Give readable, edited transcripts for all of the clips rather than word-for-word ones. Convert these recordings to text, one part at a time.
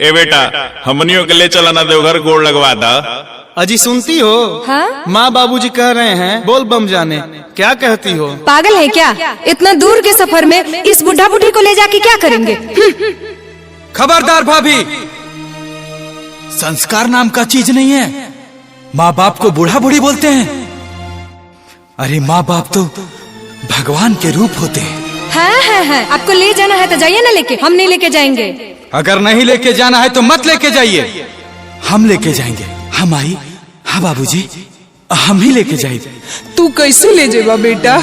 ए बेटा, हमनियों के ले चला ना देवघर गोड़ लगवा दा। अजी सुनती हो? हाँ? माँ बाबूजी कह रहे हैं बोल बम जाने, क्या कहती हो? पागल है क्या? इतना दूर के सफर में इस बुढ़ा बुढ़ी को ले जाके क्या करेंगे? खबरदार भाभी, संस्कार नाम का चीज नहीं है। माँ बाप को बूढ़ा बूढ़ी बोलते हैं। अरे माँ बाप तो भगवान के रूप होते हैं। हाँ, आपको ले जाना है तो जाइए ना लेके, हम नहीं लेके जाएंगे। अगर नहीं लेके जाना है तो मत लेके जाइए, हम लेके जाएंगे। हम आई, हाँ बाबूजी, हम ही लेके जाएंगे। तू कैसे ले जेबा बेटा?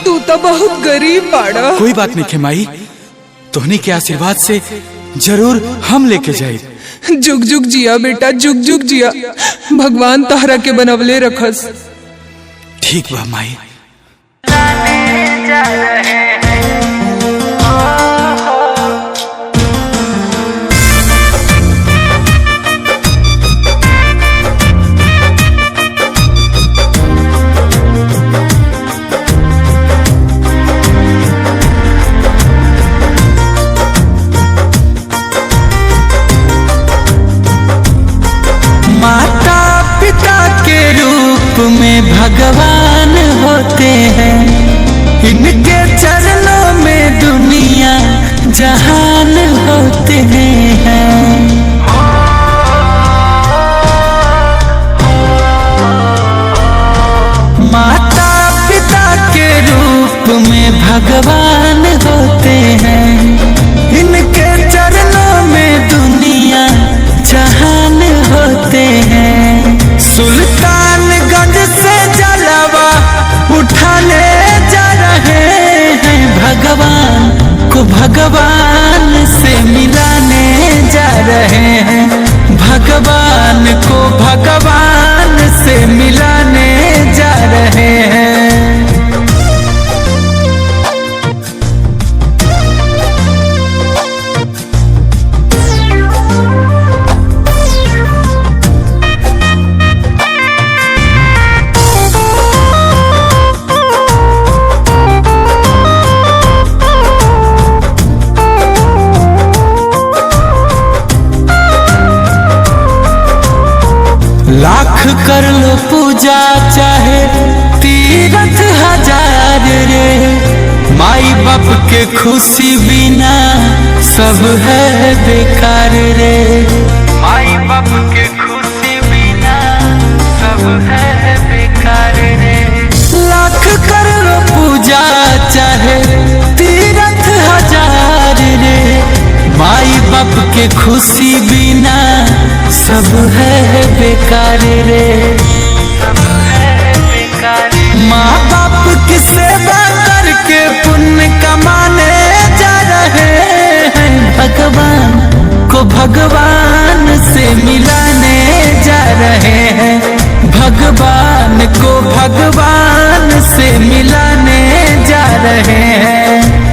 तू तो बहुत गरीब बाड़ा। कोई बात नहीं खेमाई, तोहनी के आशीर्वाद से जरूर हम लेके जाएंगे। जुग जुग जिया बेटा, जुग जुग जिया। भगवान तहरा के बनवले रखस। ठीक बा माई। माता पिता के रूप में भगवान होते हैं, इनके चरणों में दुनिया जहान होते हैं। माता पिता के रूप में भगवान होते हैं, इनके चरणों में दुनिया जहान होते हैं। सुल्तानगंज से जलवा उठाने जा रहे हैं, भगवान को भगवान से मिलाने जा रहे हैं, भगवान को भगवान से मिलाने जा रहे हैं। लाख कर लो पूजा चाहे तीरथ हजार रे, माई बाप के खुशी बिना सब है बेकार रे। माई बाप के खुशी बिना सब है बेकार रे। लाख कर लो पूजा चाहे तीरथ हजार रे, माई बाप के खुशी बिना सब है बेकार रे। माँ बाप की सेवा करके पुण्य कमाने जा रहे हैं, भगवान को भगवान से मिलाने जा रहे हैं, भगवान को भगवान से मिलाने जा रहे हैं।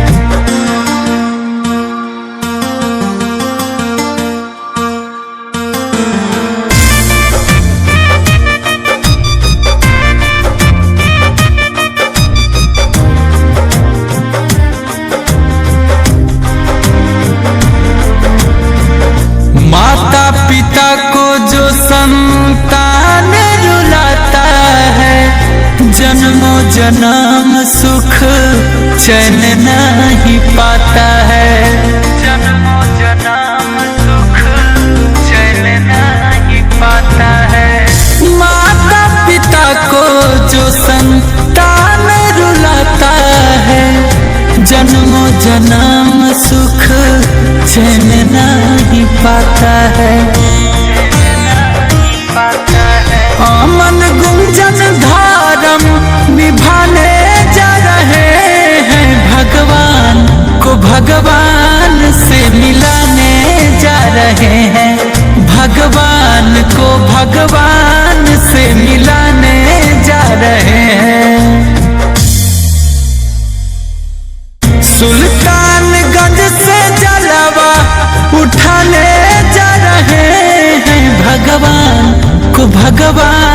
माता पिता को जो संतान रुलाता है, जन्मों जन्म सुख चैन नहीं पाता है। जन्मों जन्म सुख चैन नहीं पाता है। माता पिता को जो संतान रुलाता है, जन्मों जन्म सुख चैन नहीं पाता है। अमन गुंजन धारम निभाने जा रहे हैं, भगवान को भगवान से मिलाने जा रहे हैं, भगवान को भगवान से मिलाने जा रहे हैं। सुल्तानगंज से जलवा उठाने जा रहे हैं, भगवान को भगवान